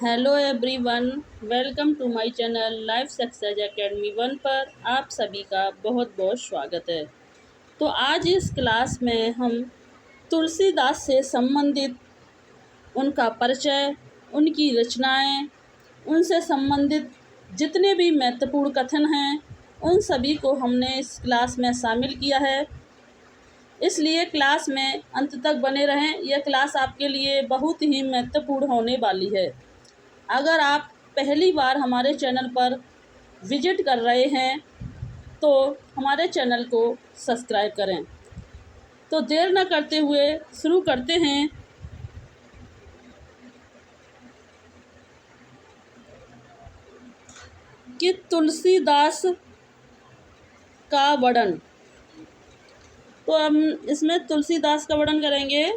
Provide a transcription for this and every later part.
Hello everyone, welcome to my channel life success academy 1 पर आप सभी का बहुत बहुत स्वागत है। तो आज इस क्लास में हम तुलसीदास से संबंधित उनका परिचय, उनकी रचनाएं, उनसे संबंधित जितने भी महत्वपूर्ण कथन हैं उन सभी को हमने इस क्लास में शामिल किया है। इसलिए क्लास में अंत तक बने रहें। यह क्लास आपके लिए बहुत ही महत्वपूर्ण होने वाली है। अगर आप पहली बार हमारे चैनल पर विजिट कर रहे हैं तो हमारे चैनल को सब्सक्राइब करें। तो देर न करते हुए शुरू करते हैं। कि तुलसीदास का वर्णन। तो हम इसमें तुलसीदास का वर्णन करेंगे।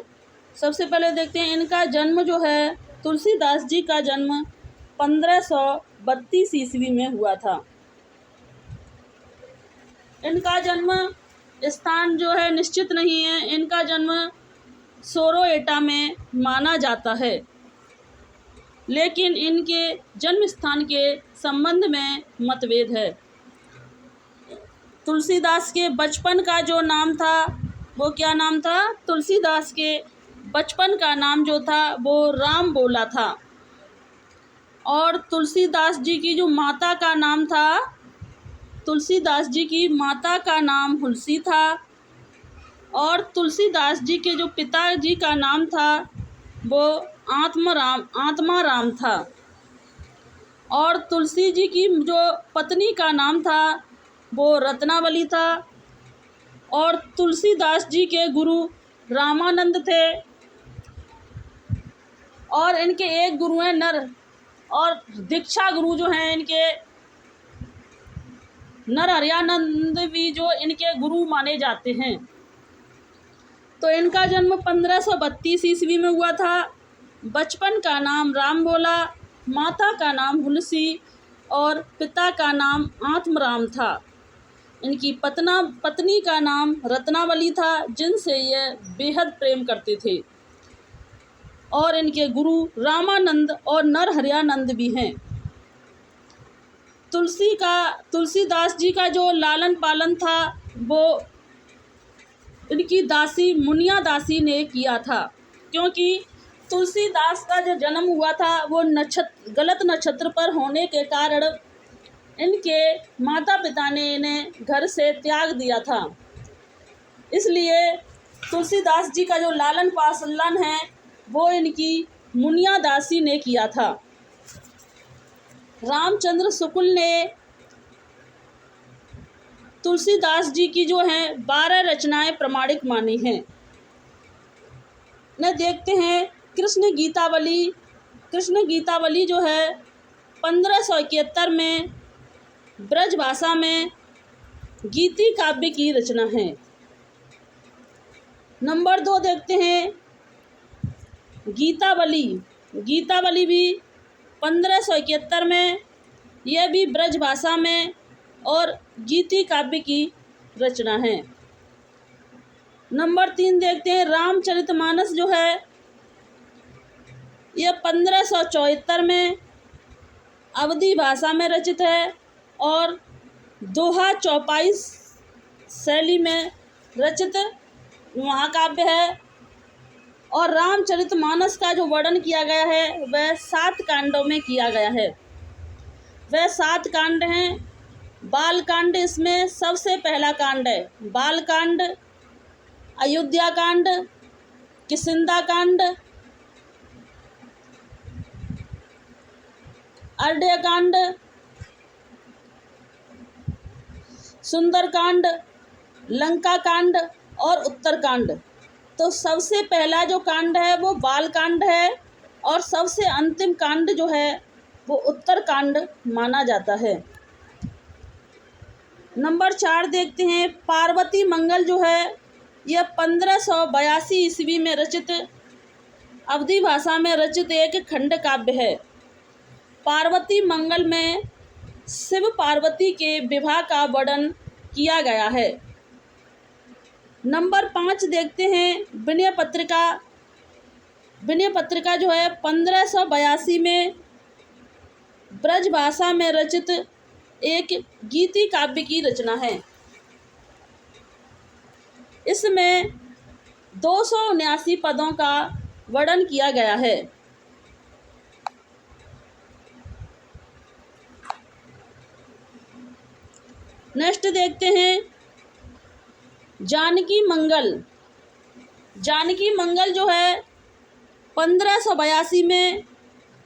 सबसे पहले देखते हैं इनका जन्म जो है, तुलसीदास जी का जन्म 1532 ईस्वी में हुआ था। इनका जन्म स्थान जो है निश्चित नहीं है। इनका जन्म सोरोएटा में माना जाता है, लेकिन इनके जन्म स्थान के संबंध में मतभेद है। तुलसीदास के बचपन का जो नाम था वो क्या नाम था? तुलसीदास के बचपन का नाम जो था वो राम बोला था। और तुलसीदास जी की जो माता का नाम था, तुलसीदास जी की माता का नाम हुलसी था। और तुलसीदास जी के जो पिताजी का नाम था वो आत्माराम था। और तुलसी जी की जो पत्नी का नाम था वो रत्नावली था। और तुलसीदास जी के गुरु रामानंद थे। और इनके एक गुरु हैं नर, और दीक्षा गुरु जो हैं इनके नरहरियानंद भी जो इनके गुरु माने जाते हैं। तो इनका जन्म 1532 ईस्वी में हुआ था। बचपन का नाम राम बोला, माता का नाम हुलसी और पिता का नाम आत्मराम था। इनकी पत्नी का नाम रत्नावली था, जिनसे ये बेहद प्रेम करते थे। और इनके गुरु रामानंद और नरहरियानंद भी हैं। तुलसीदास जी का जो लालन पालन था वो इनकी दासी मुनिया दासी ने किया था, क्योंकि तुलसीदास का जो जन्म हुआ था वो गलत नक्षत्र पर होने के कारण इनके माता पिता ने इन्हें घर से त्याग दिया था। इसलिए तुलसीदास जी का जो लालन पालन है वो इनकी मुनिया दासी ने किया था। रामचंद्र शुक्ल ने तुलसीदास जी की जो हैं 12 रचनाएं प्रमाणिक मानी हैं। न देखते हैं कृष्ण गीतावली जो है 1571 में ब्रज भाषा में गीति काव्य की रचना है। नंबर 2 देखते हैं गीतावली भी 1571 में, यह भी ब्रज भाषा में और गीति काव्य की रचना है। नंबर 3 देखते हैं रामचरितमानस जो है यह 1574 में अवधी भाषा में रचित है और दोहा चौपाई शैली में रचित महाकाव्य है। और रामचरितमानस का जो वर्णन किया गया है वह 7 कांडों में किया गया है। वह 7 कांड हैं। बालकांड इसमें सबसे पहला कांड है। बालकांड, अयोध्या कांड, किष्किंधा कांड, अरण्य कांड, सुंदर कांड, लंका कांड और उत्तर कांड। तो सबसे पहला जो कांड है वो बाल कांड है और सबसे अंतिम कांड जो है वो उत्तर कांड माना जाता है। नंबर 4 देखते हैं पार्वती मंगल जो है यह 1582 ईस्वी में रचित अवधी भाषा में रचित एक खंड काव्य है। पार्वती मंगल में शिव पार्वती के विवाह का वर्णन किया गया है। नंबर 5 देखते हैं विनय पत्रिका जो है 1582 में ब्रजभाषा में रचित एक गीति काव्य की रचना है। इसमें 279 पदों का वर्णन किया गया है। नेक्स्ट देखते हैं जानकी मंगल। जानकी मंगल जो है 1582 में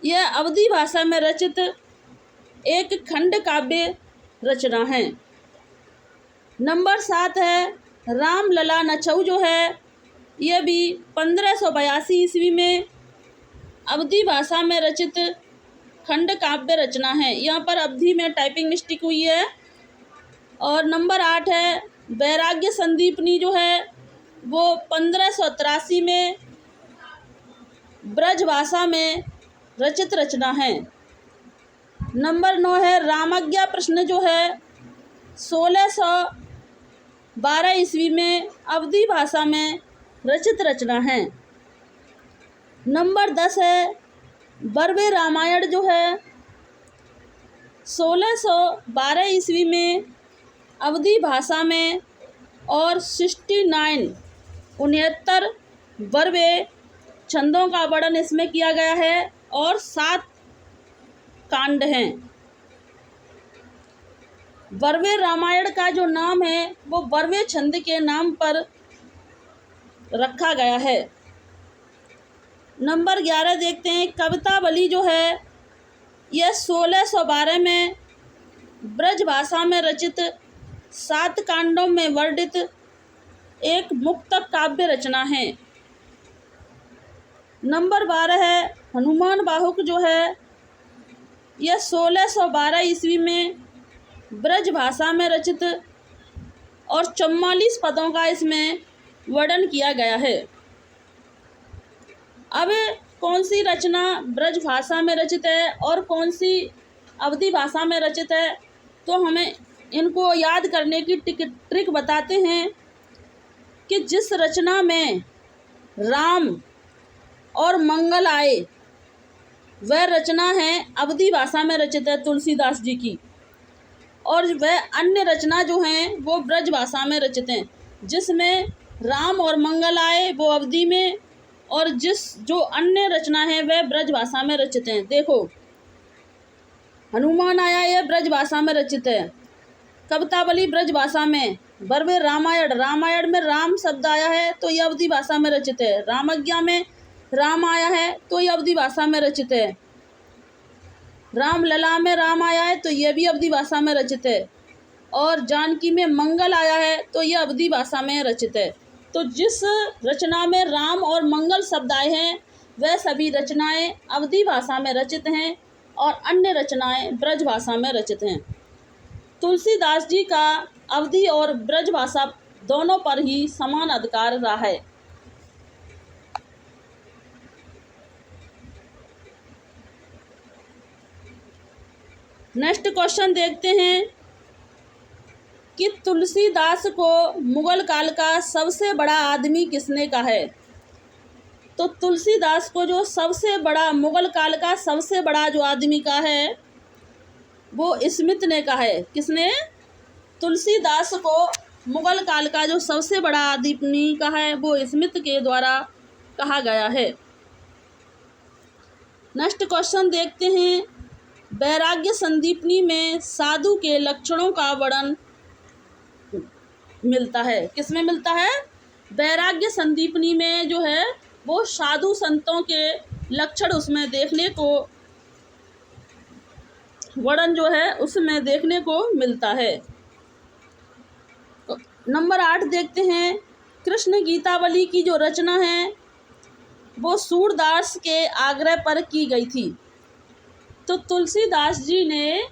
यह अवधी भाषा में रचित एक खंड काव्य रचना है। नंबर 7 है रामलला नछऊ जो है, यह भी 1582 ईस्वी में अवधी भाषा में रचित खंड काव्य रचना है। यहाँ पर अवधि में टाइपिंग मिस्टेक हुई है। और नंबर 8 है वैराग्य संदीपनी जो है वो 1583 में ब्रज भाषा में रचित रचना है। नंबर 9 है रामाज्ञा प्रश्न जो है 1612 ईस्वी में अवधी भाषा में रचित रचना है। नंबर 10 है बर्वे रामायण जो है 1612 ईस्वी में अवधी भाषा में और 69 बर्वे छंदों का वर्णन इसमें किया गया है और 7 कांड हैं। बर्वे रामायण का जो नाम है वो बर्वे छंद के नाम पर रखा गया है। नंबर 11 देखते हैं कवितावली जो है यह 1612 में ब्रज भाषा में रचित 7 कांडों में वर्णित एक मुक्तक काव्य रचना है। नंबर 12 है हनुमान बाहुक जो है यह 1612 ईस्वी में ब्रज भाषा में रचित और 44 पदों का इसमें वर्णन किया गया है। अब कौन सी रचना ब्रज भाषा में रचित है और कौन सी अवधी भाषा में रचित है, तो हमें इनको याद करने की ट्रिक बताते हैं कि जिस रचना में राम और मंगल आए वह रचना है अवधी भाषा में रचित है तुलसीदास जी की, और वह अन्य रचना जो हैं वो ब्रज भाषा में रचित हैं। जिसमें राम और मंगल आए वो अवधी में, और जो अन्य रचना है वह ब्रज भाषा में रचित हैं। देखो हनुमान आया यह ब्रज भाषा में रचित है, कवितावली ब्रज भाषा में, बर्वे रामायण में राम शब्द आया है तो यह अवधी भाषा में रचित है, रामज्ञा में राम आया है तो यह अवधी भाषा में रचित है, रामलला में राम आया है तो यह भी अवधी भाषा में रचित है, और जानकी में मंगल आया है तो यह अवधी भाषा में रचित है। तो जिस रचना में राम और मंगल शब्द आए हैं वह सभी रचनाएं अवधी भाषा में रचित हैं और अन्य रचनाएं ब्रज भाषा में रचित हैं। तुलसीदास जी का अवधी और ब्रज भाषा दोनों पर ही समान अधिकार रहा है। नेक्स्ट क्वेश्चन देखते हैं कि तुलसीदास को मुगल काल का सबसे बड़ा आदमी किसने कहा है। तो तुलसीदास को जो सबसे बड़ा मुगल काल का सबसे बड़ा जो आदमी का है वो स्मिथ ने कहा है। किसने? तुलसीदास को मुगल काल का जो सबसे बड़ा आदमी का है वो स्मिथ के द्वारा कहा गया है। नेक्स्ट क्वेश्चन देखते हैं वैराग्य संदीपनी में साधु के लक्षणों का वर्णन मिलता है। किसमें मिलता है? वैराग्य संदीपनी में जो है वो साधु संतों के लक्षण उसमें देखने को वर्णन जो है उसमें देखने को मिलता है। नंबर 8 देखते हैं कृष्ण गीतावली की जो रचना है वो सूरदास के आग्रह पर की गई थी। तो तुलसीदास जी ने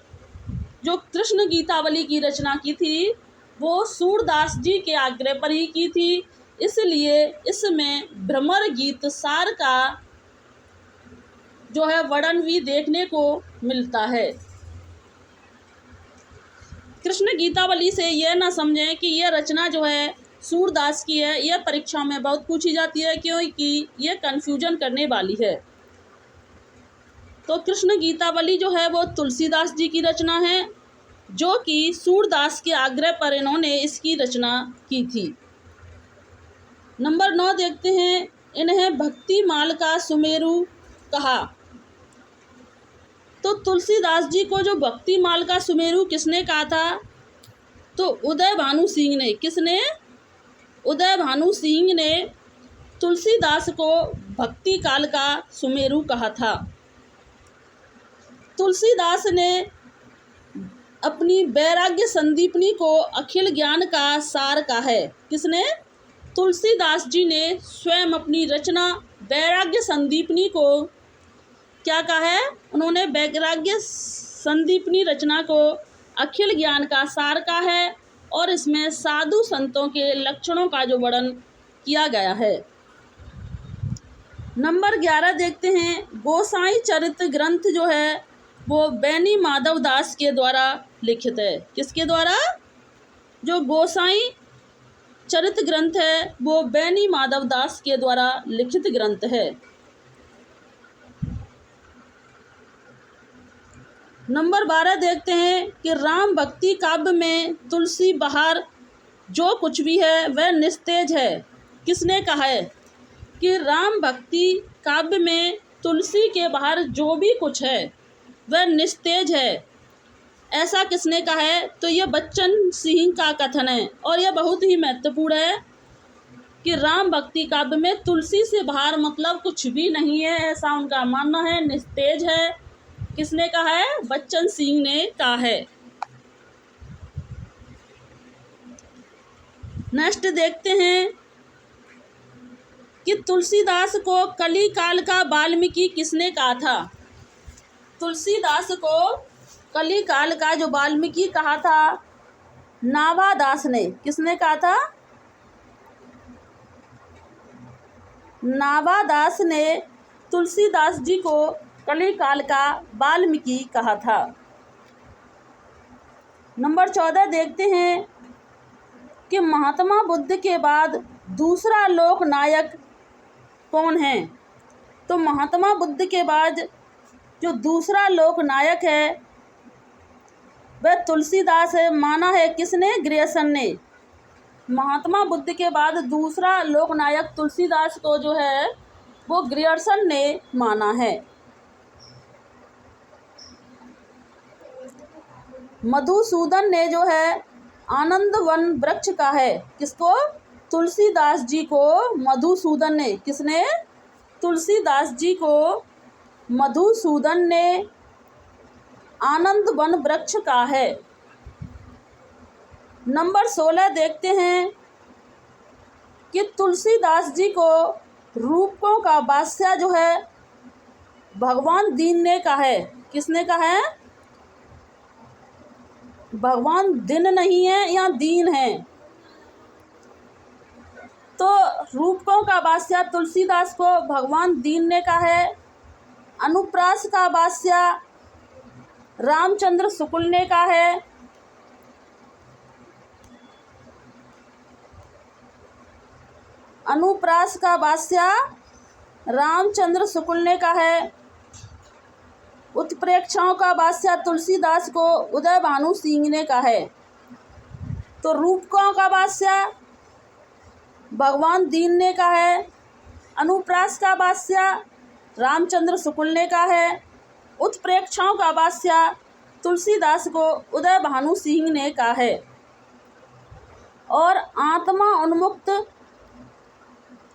जो कृष्ण गीतावली की रचना की थी वो सूरदास जी के आग्रह पर ही की थी, इसलिए इसमें भ्रमर गीत सार का जो है वर्णन भी देखने को मिलता है। कृष्ण गीतावली से यह ना समझें कि यह रचना जो है सूरदास की है। यह परीक्षा में बहुत पूछी जाती है क्योंकि यह कन्फ्यूजन करने वाली है। तो कृष्ण गीतावली जो है वो तुलसीदास जी की रचना है, जो कि सूरदास के आग्रह पर इन्होंने इसकी रचना की थी। नंबर 9 देखते हैं, इन्हें भक्ति माल का सुमेरु कहा। तो तुलसीदास जी को जो भक्ति माल का सुमेरु किसने कहा था? तो उदय भानु सिंह ने। किसने? उदय भानु सिंह ने तुलसीदास को भक्ति काल का सुमेरु कहा था। तुलसीदास ने अपनी वैराग्य संदीपनी को अखिल ज्ञान का सार कहा है। किसने? तुलसीदास जी ने स्वयं अपनी रचना वैराग्य संदीपनी को क्या कहा है? उन्होंने वैराग्य संदीपनी रचना को अखिल ज्ञान का सार कहा है और इसमें साधु संतों के लक्षणों का जो वर्णन किया गया है। नंबर 11 देखते हैं, गोसाई चरित ग्रंथ जो है वो बैनी माधव दास के द्वारा लिखित है। किसके द्वारा? जो गोसाई चरित ग्रंथ है वो बैनी माधव दास के द्वारा लिखित ग्रंथ है। नंबर 12 देखते हैं कि राम भक्ति काव्य में तुलसी बहार जो कुछ भी है वह निस्तेज है। किसने कहा है कि राम भक्ति काव्य में तुलसी के बाहर जो भी कुछ है वह निस्तेज है? ऐसा किसने कहा है? तो यह बच्चन सिंह का कथन है और यह बहुत ही महत्वपूर्ण है कि राम भक्ति काव्य में तुलसी से बाहर मतलब कुछ भी नहीं है, ऐसा उनका मानना है, निस्तेज है। किसने कहा है? बच्चन सिंह ने कहा है। नेक्स्ट देखते हैं कि तुलसीदास को कली काल का वाल्मीकि किसने कहा था? तुलसीदास को कली काल का जो वाल्मीकि कहा था, नाभादास ने। किसने कहा था? नाभादास ने तुलसीदास जी को कली काल का वाल्मीकि कहा था। नंबर 14 देखते हैं कि महात्मा बुद्ध के बाद दूसरा लोक नायक कौन है? तो महात्मा बुद्ध के बाद जो दूसरा लोक नायक है वह तुलसीदास है, माना है। किसने? ग्रियर्सन ने। महात्मा बुद्ध के बाद दूसरा लोक नायक तुलसीदास को जो है वो ग्रियर्सन ने माना है। मधुसूदन ने जो है आनंद वन वृक्ष का है। किसको? तुलसीदास जी को मधुसूदन ने। किसने? तुलसीदास जी को मधुसूदन ने आनंद वन वृक्ष का है। नंबर 16 देखते हैं कि तुलसीदास जी को रूपकों का बादशाह जो है भगवान दीन ने कहा है। किसने कहा है? भगवान दिन नहीं है, या दीन है। तो रूपकों का बादशाह तुलसीदास को भगवान दीन ने कहा है। अनुप्रास का बादशाह रामचंद्र शुक्ल ने कहा है। अनुप्रास का बादशाह रामचंद्र शुक्ल ने कहा है। उत्प्रेक्षाओं का बादशाह तुलसीदास को उदय भानु सिंह ने कहा है। तो रूपकों का बादशाह भगवान दीन ने कहा है। अनुप्रास का बादशाह रामचंद्र शुक्ल ने कहा है। उत्प्रेक्षाओं का बादशाह तुलसीदास को उदय भानु सिंह ने कहा है। और आत्मा उन्मुक्त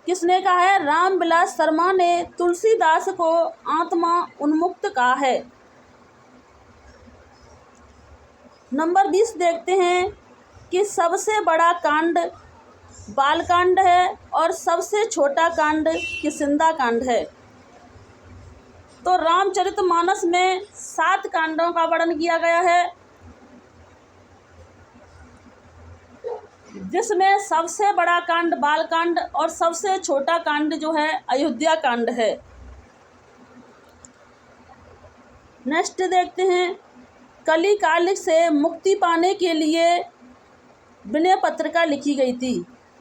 किसने कहा है? रामविलास शर्मा ने तुलसीदास को आत्मा उन्मुक्त कहा है। नंबर 20 देखते हैं कि सबसे बड़ा कांड बालकांड है और सबसे छोटा कांड किष्किंधा कांड है। तो रामचरितमानस में 7 कांडों का वर्णन किया गया है, जिसमें सबसे बड़ा कांड बालकांड और सबसे छोटा कांड जो है अयोध्या कांड है। नेक्स्ट देखते हैं, कली काल से मुक्ति पाने के लिए विनय पत्रिका लिखी गई थी।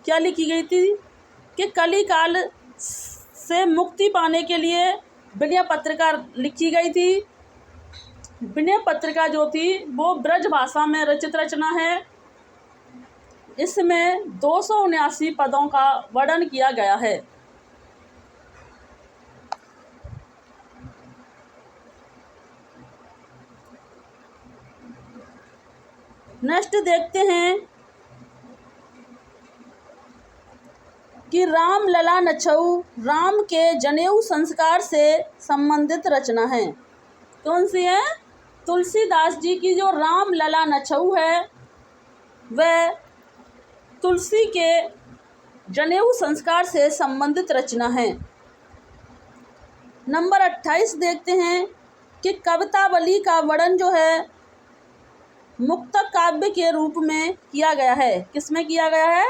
क्या लिखी गई थी? कि कली काल से मुक्ति पाने के लिए विनय पत्रिका लिखी गई थी। विनय पत्रिका जो थी वो ब्रज भाषा में रचित रचना है। इसमें 279 पदों का वर्णन किया गया है। नेक्स्ट देखते हैं कि राम लला नछऊ राम के जनेऊ संस्कार से संबंधित रचना है। कौन सी है? तुलसीदास जी की जो राम लला नछऊ है वह तुलसी के जनेऊ संस्कार से संबंधित रचना है। नंबर 28 देखते हैं कि कवितावली का वर्णन जो है मुक्तक काव्य के रूप में किया गया है। किसमें किया गया है?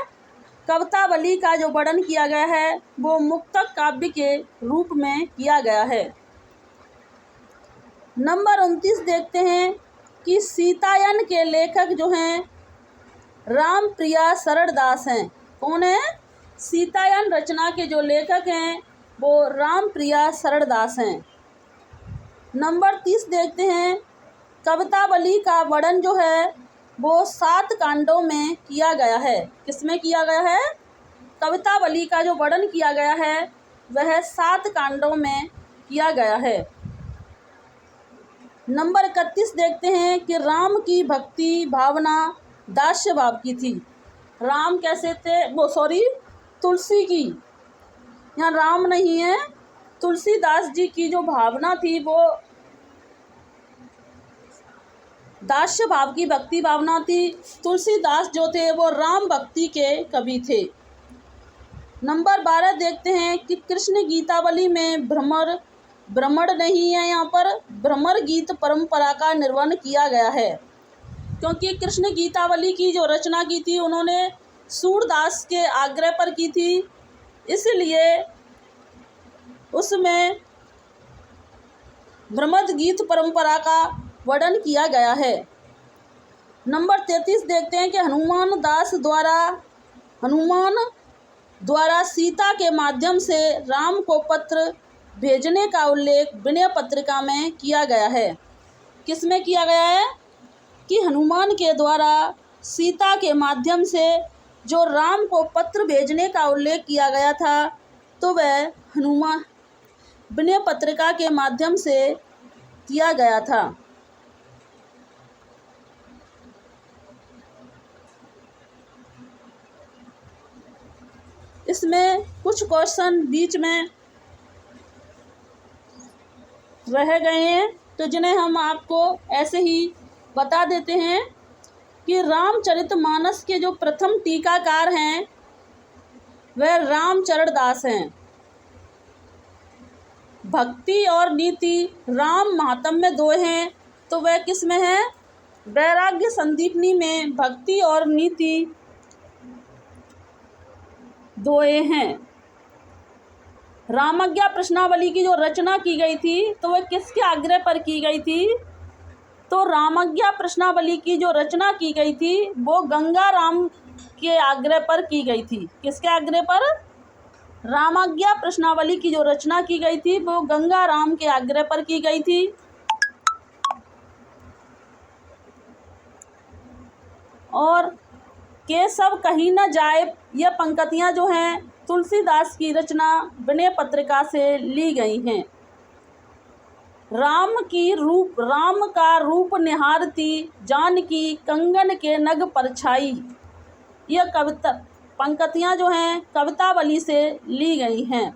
कवितावली का जो वर्णन किया गया है वो मुक्तक काव्य के रूप में किया गया है। नंबर 29 देखते हैं कि सीतायन के लेखक जो हैं रामप्रिया शरणदास हैं। कौन है? सीतायन रचना के जो लेखक हैं वो रामप्रिया शरणदास हैं। नंबर 30 देखते हैं कवितावली का वर्णन जो है वो 7 कांडों में किया गया है। किसमें किया गया है? कवितावली का जो वर्णन किया गया है वह 7 कांडों में किया गया है। नंबर 31 देखते हैं कि राम की भक्ति भावना दास्य भाव की थी। राम कैसे थे? तुलसी की, यहाँ राम नहीं है, तुलसीदास जी की जो भावना थी वो दास्य भाव की भक्ति भावना थी। तुलसीदास जो थे वो राम भक्ति के कवि थे। नंबर 12 देखते हैं कि कृष्ण गीतावली में भ्रमण नहीं है, यहाँ पर भ्रमर गीत परंपरा का निर्वहन किया गया है। क्योंकि कृष्ण गीतावली की जो रचना की थी उन्होंने सूरदास के आग्रह पर की थी, इसलिए उसमें भ्रमर गीत परंपरा का वर्णन किया गया है। नंबर 33 देखते हैं कि हनुमान द्वारा सीता के माध्यम से राम को पत्र भेजने का उल्लेख विनय पत्रिका में किया गया है। किसमें किया गया है? कि हनुमान के द्वारा सीता के माध्यम से जो राम को पत्र भेजने का उल्लेख किया गया था तो वह हनुमान विनय पत्रिका के माध्यम से किया गया था। इसमें कुछ क्वेश्चन बीच में रह गए हैं तो जिन्हें हम आपको ऐसे ही बता देते हैं कि रामचरितमानस के जो प्रथम टीकाकार हैं वह रामचरण दास हैं। भक्ति और नीति राम महात्म्य 2 हैं तो वह किस में है? वैराग्य संदीपनी में भक्ति और नीति 2 हैं। रामज्ञा प्रश्नावली की जो रचना की गई थी तो वह किसके आग्रह पर की गई थी? तो रामज्ञा प्रश्नावली की जो रचना की गई थी वो गंगा राम के आग्रह पर की गई थी। किसके आग्रह पर? रामज्ञा प्रश्नावली की जो रचना की गई थी वो गंगा राम के आग्रह पर की गई थी। और केशव कहीं न जाए यह पंक्तियां जो हैं तुलसीदास की रचना विनय पत्रिका से ली गई हैं। राम का रूप निहारती जानकी कंगन के नग परछाई, यह कविता पंक्तियां जो हैं कवितावली से ली गई हैं।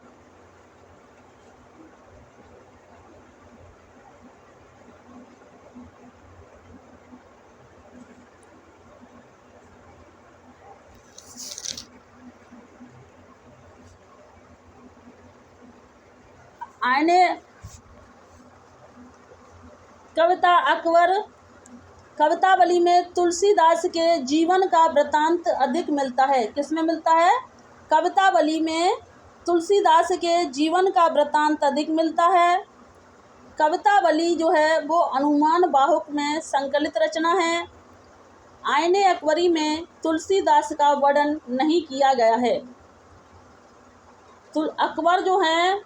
आने कविता अकबर कवितावली में तुलसीदास के जीवन का वृतांत अधिक मिलता है। किसमें मिलता है? कवितावली में तुलसीदास के जीवन का वृतांत अधिक मिलता है। कवितावली जो है वो अनुमान बाहुक में संकलित रचना है। आईने अकबरी में तुलसीदास का वर्णन नहीं किया गया है। अकबर जो है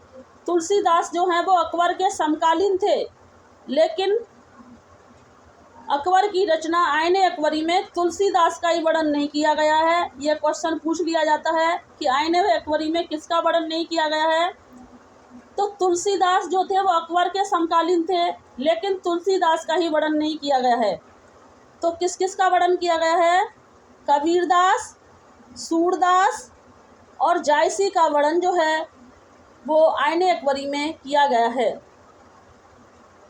तुलसीदास जो हैं वो अकबर के समकालीन थे, लेकिन अकबर की रचना आईने अकबरी में तुलसीदास का ही वर्णन नहीं किया गया है। यह क्वेश्चन पूछ लिया जाता है कि आईने अकबरी में किसका वर्णन नहीं किया गया है, तो तुलसीदास जो थे वो अकबर के समकालीन थे, लेकिन तुलसीदास का ही वर्णन नहीं किया गया है। तो किस किस का वर्णन किया गया है? कबीरदास, सूरदास और जायसी का वर्णन जो है वो आईने अकबरी में किया गया है।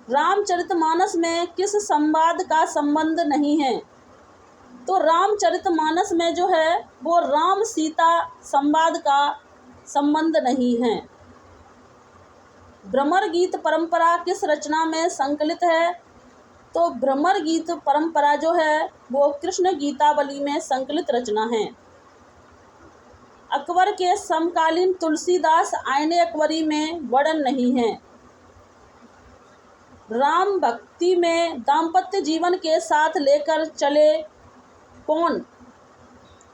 रामचरितमानस में किस संवाद का संबंध नहीं है? तो रामचरितमानस में जो है वो राम सीता संवाद का संबंध नहीं है। भ्रमर गीत परंपरा किस रचना में संकलित है? तो भ्रमर गीत परंपरा जो है वो कृष्ण गीतावली में संकलित रचना है। अकबर के समकालीन तुलसीदास आईने अकबरी में वर्णन नहीं है। राम भक्ति में दाम्पत्य जीवन के साथ लेकर चले कौन?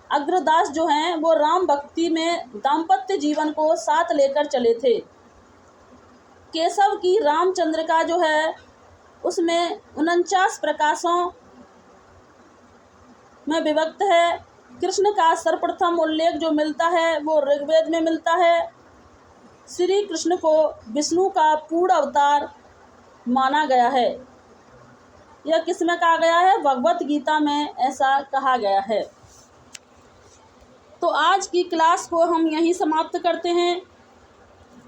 अग्रदास जो हैं वो राम भक्ति में दाम्पत्य जीवन को साथ लेकर चले थे। केशव की रामचंद्र का जो है उसमें 49 प्रकाशों में विभक्त है। कृष्ण का सर्वप्रथम उल्लेख जो मिलता है वो ऋग्वेद में मिलता है। श्री कृष्ण को विष्णु का पूर्ण अवतार माना गया है। यह किस में कहा गया है? भगवत गीता में ऐसा कहा गया है। तो आज की क्लास को हम यहीं समाप्त करते हैं।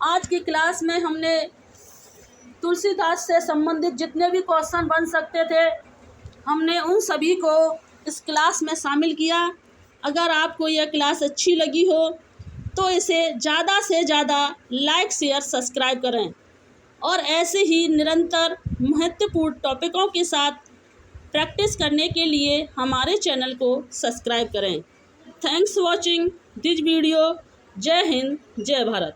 आज की क्लास में हमने तुलसीदास से संबंधित जितने भी क्वेश्चन बन सकते थे हमने उन सभी को इस क्लास में शामिल किया। अगर आपको यह क्लास अच्छी लगी हो तो इसे ज़्यादा से ज़्यादा लाइक, शेयर, सब्सक्राइब करें और ऐसे ही निरंतर महत्वपूर्ण टॉपिकों के साथ प्रैक्टिस करने के लिए हमारे चैनल को सब्सक्राइब करें। Thanks watching this video. जय हिंद, जय भारत।